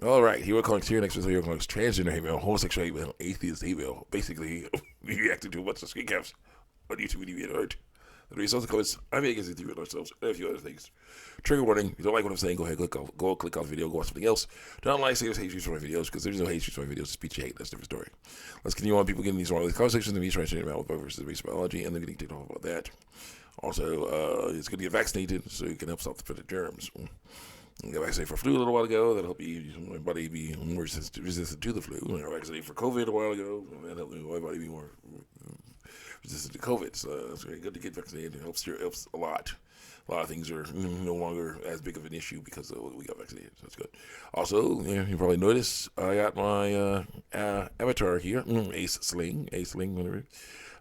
All right, here we're calling here next video. We're calling transgender hate mail, homosexual hate mail, atheist hate mail. Basically, we reacted to a bunch of screen caps on YouTube and DeviantArt. The results of comments I make against the ourselves and a few other things. Trigger warning: if you don't like what I'm saying, go ahead, click off the video, go watch something else. Don't like saying hate speech for my videos because there's no hate speech for my videos. It's speech you hate. That's a different story. Let's continue on. People getting these wrong. The conversations of me transgender mail versus race biology, and they're getting ticked off about that. Also, it's going to get vaccinated so you can help stop the spread of germs. I got vaccinated for flu a little while ago. That'll help my body be more resistant to the flu. I got vaccinated for COVID a while ago. That helped my body be more resistant to COVID. So it's very good to get vaccinated. It helps a lot. A lot of things are no longer as big of an issue because we got vaccinated. So that's good. Also, you probably noticed I got my avatar here, Ace Sling, whatever.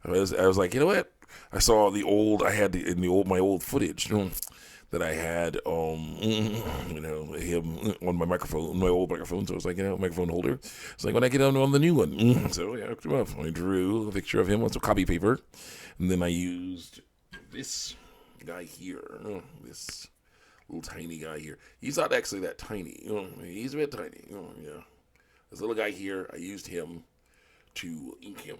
I was like, you know what? I saw my old footage. That I had, him on my microphone, my old microphone. So I was like, microphone holder. It's like when I get on the new one. So yeah, I hooked him up. I drew a picture of him on some copy paper, and then I used this guy here, this little tiny guy here. He's not actually that tiny. He's a bit tiny. Yeah, this little guy here. I used him to ink him.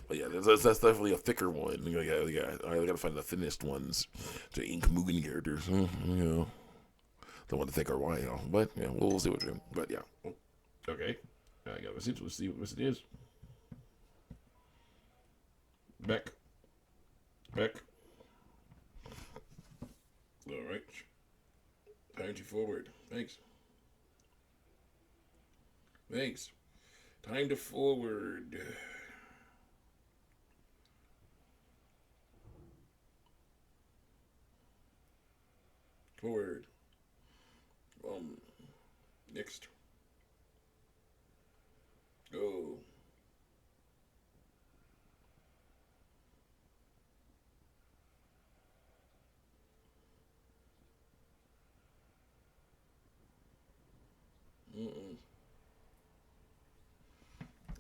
But yeah, that's definitely a thicker one. I gotta find the thinnest ones to ink Mugen characters. Don't want to think our why, but yeah, we'll see what we do. But yeah, okay. I got a message. Let's see what message is. Back. All right. Time to forward. Thanks. Time to forward. Forward. Next. Go.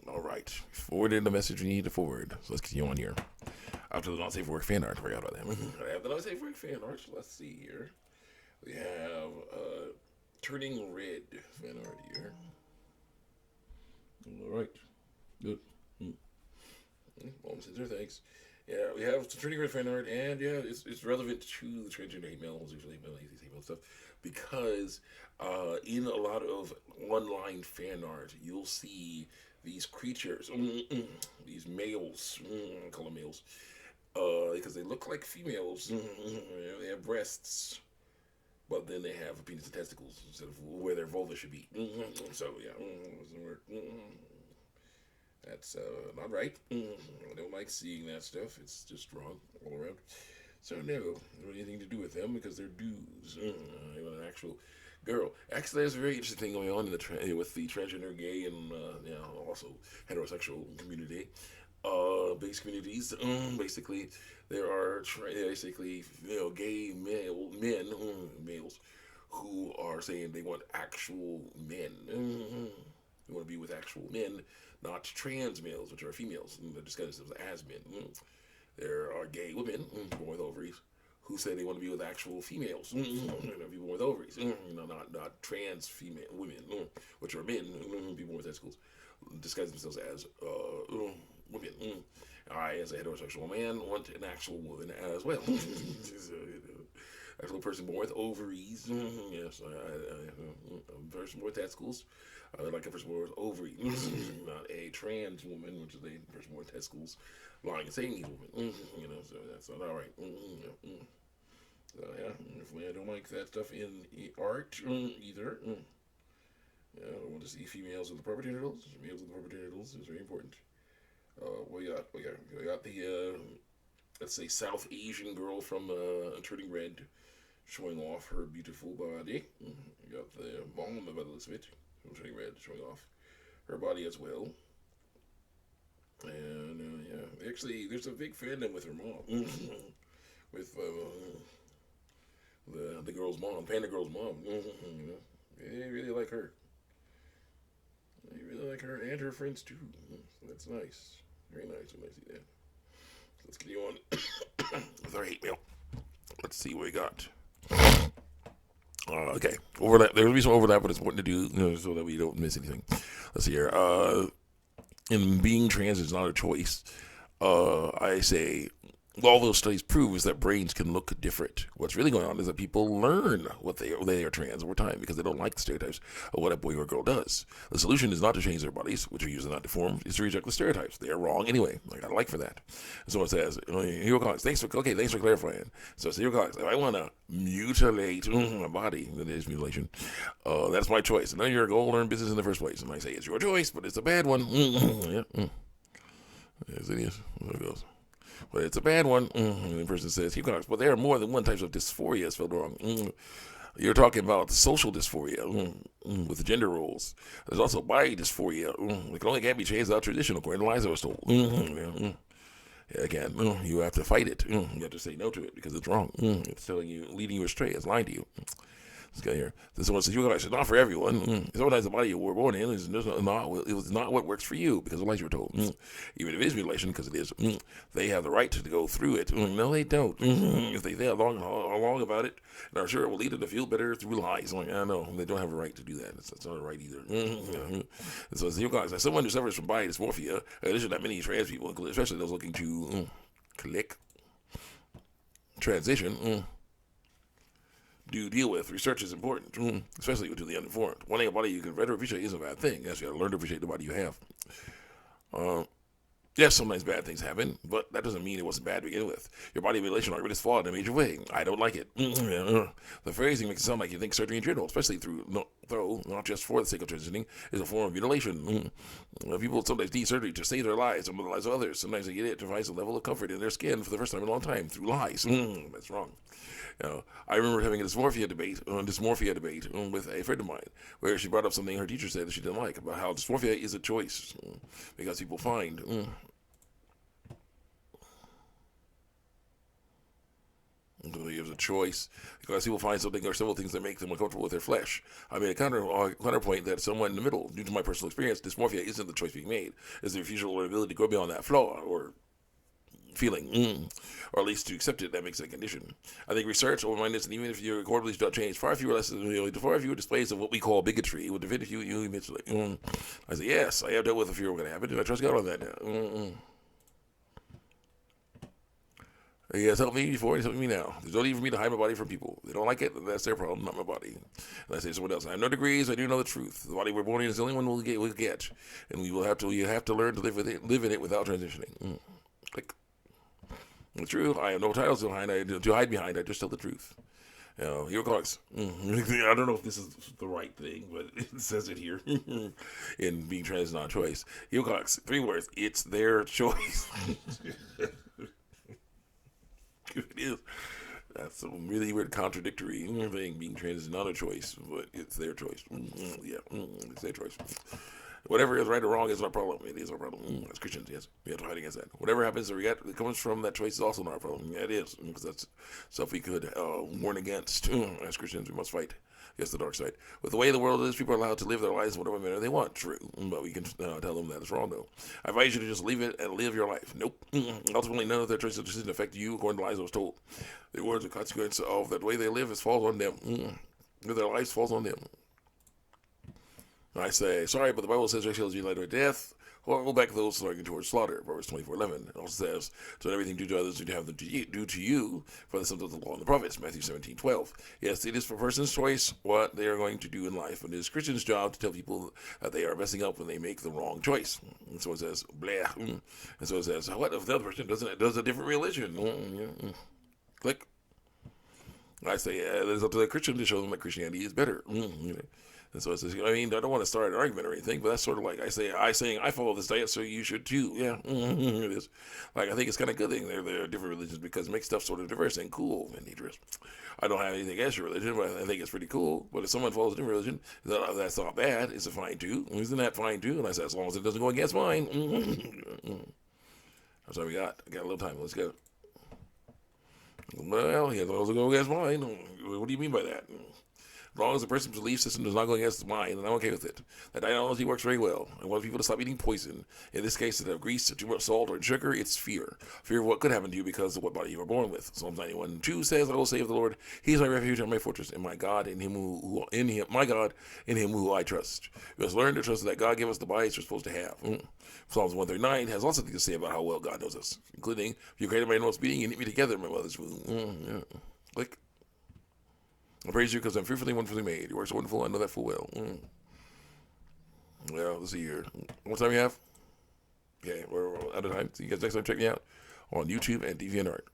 All right. Forwarded the message we need to forward. So let's continue on here. After the not safe for work fan art, I forgot about that. I have the not safe for work fan art. Let's see here. We have turning red fan art here. All right. Good. Center, thanks. Yeah, we have turning red fan art, and yeah, it's relevant to the transgender hate mail, homosexual hate mail, atheist hate mail stuff, because in a lot of online fan art, you'll see these creatures, these males, I call them males, because they look like females. They have breasts, but then they have a penis and testicles instead of where their vulva should be. So yeah, that's not right. I don't like seeing that stuff. It's just wrong all around. So no, don't have anything to do with them because they're dudes. They want an actual girl. Actually, there's a very interesting thing going on in with the transgender, gay, and also heterosexual community. Base communities. Basically, there are gay males who are saying they want actual men. They want to be with actual men, not trans males, which are females. They're disguising themselves as men. There are gay women born with ovaries who say they want to be with actual females, people with ovaries, not trans female women, which are men, people with testicles, disguise themselves as women. I, as a heterosexual man, want an actual woman as well. Actual person born with ovaries. Yes, a person born with testicles. Like a person born with ovaries, not a trans woman, which is a person born with testicles, lying and saying he's a woman. So that's not all right. So yeah, I don't like that stuff in art either. I want to see females with the proper genitals. Males with the proper genitals is very important. We got the let's say South Asian girl from Turning Red, showing off her beautiful body. You got the mom, by the looks of it, from Turning Red, showing off her body as well. And yeah, actually, there's a big fandom with her mom, with the girl's mom, Panda Girl's mom. They really like her. They really like her and her friends too. That's nice. Very nice when I see that. Let's continue on with our hate mail. Let's see what we got. Okay, overlap. There'll be some overlap, but it's important to do, so that we don't miss anything. Let's see here. In being trans is not a choice. I say all those studies prove is that brains can look different. What's really going on is that people learn what they are trans over time because they don't like the stereotypes of what a boy or a girl does. The solution is not to change their bodies, which are usually not deformed, is to reject the stereotypes. They are wrong anyway. I got a like for that. So it says, Hero Cox, thanks for clarifying. So it's Hero Cox, if I want to mutilate my body, that is mutilation, that's my choice. And then you're a goal learn business in the first place. And I say it's your choice, but it's a bad one. Yes, it is. There it goes. But it's a bad one. And the person says, but there are more than one types of dysphoria spelled wrong. You're talking about social dysphoria with the gender roles. There's also body dysphoria. It can only be changed without tradition, according to Liza was told. Again, you have to fight it. You have to say no to it because it's wrong. It's telling you, leading you astray. It's lying to you. This guy here. This one says, it's not for everyone. Sometimes the body you were born in is not what works for you because of lies you were told. Even if it is mutilation, because it is, they have the right to go through it. No, they don't. If they think long about it, and I'm sure it will lead them to feel better through lies. I know they don't have a right to do that. That's not a right either. And so you guys, as someone who suffers from body dysmorphia, there's not many trans people, especially those looking to click transition. Do deal with. Research is important, especially to the uninformed. Wanting a body you can better appreciate isn't a bad thing. Yes, you got to learn to appreciate the body you have. Yes, sometimes bad things happen, but that doesn't mean it wasn't bad to begin with. Your body mutilation argument is flawed in a major way. I don't like it. The phrasing makes it sound like you think surgery in general, especially though not just for the sake of transitioning, is a form of mutilation. People sometimes need surgery to save their lives and the lives of others. Sometimes they get it to find some level of comfort in their skin for the first time in a long time through lies. That's wrong. I remember having a dysmorphia debate with a friend of mine, where she brought up something her teacher said that she didn't like about how dysmorphia is a choice because people find it was a choice because people find something or several things that make them uncomfortable with their flesh. I mean, a counterpoint that somewhere in the middle, due to my personal experience, dysmorphia isn't the choice being made. It's the refusal or ability to go beyond that flaw or feeling, or at least to accept it. That makes it a condition. I think research, open-mindedness, and even if your core beliefs don't change, far fewer displays of what we call bigotry will defend you eventually. I say, yes, I have dealt with the fear of what can happen, and I trust God on that now. He has helped me before, he's helping me now. There's no need for me to hide my body from people. They don't like it, that's their problem, not my body. And I say to someone else, I have no degrees, I do know the truth. The body we're born in is the only one we'll get. And you have to learn to live in it without transitioning. Click. The truth, I have no titles to hide behind, I just tell the truth. Hero Cox. I don't know if this is the right thing, but it says it here. In being trans is not a choice. Hero Cox, 3 words, it's their choice. It is. That's a really weird contradictory thing. Being trans is not a choice, but it's their choice. It's their choice. Whatever is right or wrong is our problem. It is our problem. As Christians, yes, we have to fight against that. Whatever happens or that comes from that choice is also not our problem. Yeah, it is, because that's stuff we could warn against. As Christians, we must fight against the dark side. With the way the world is, people are allowed to live their lives whatever manner they want. True, but we can tell them that it's wrong, though. I advise you to just leave it and live your life. Nope. Ultimately, none of their choices or decisions affect you, according to lies I was told. The words and consequence of that way they live falls on them. Their lives falls on them. I say, sorry, but the Bible says racial is led to death. Or go back to those looking towards slaughter, Proverbs 24:11. It also says, so everything do to others you have them do to you, for the sons of the law and the prophets, Matthew 17:12. Yes, it is for a person's choice what they are going to do in life, but it is Christians' job to tell people that they are messing up when they make the wrong choice. And so it says, bleh. And so it says, what if the other person does a different religion? Click. I say, it's up to the Christian to show them that Christianity is better. And so it says, I mean, I don't want to start an argument or anything, but that's sort of like saying I follow this diet, so you should too. Yeah, it is. Like, I think it's kind of a good thing there are different religions because it makes stuff sort of diverse and cool and dangerous. I don't have anything against your religion, but I think it's pretty cool. But if someone follows a different religion, that's not bad. It's a fine too. Isn't that fine too? And I said, as long as it doesn't go against mine. That's all we got. I got a little time. Let's go. Well, as long as it goes against mine. What do you mean by that? As long as the person's belief system is not going against mine, then I'm okay with it. That ideology works very well. I want people to stop eating poison. In this case, instead of grease, too much salt, or sugar, it's fear. Fear of what could happen to you because of what body you were born with. Psalms 91:2 says, "I will say of the Lord, He is my refuge and my fortress, and my God in Him my God in Him who I trust." We must learn to trust that God gave us the bodies we're supposed to have. Psalms 139 has lots of things to say about how well God knows us, including, "You created my inmost being and knit me together in my mother's womb." Click. I praise you because I'm fearfully and wonderfully made. Your works are wonderful. I know that full well. Well, let's see here. What time you have? Okay, we're out of time. See you guys next time. Check me out on YouTube and DeviantArt.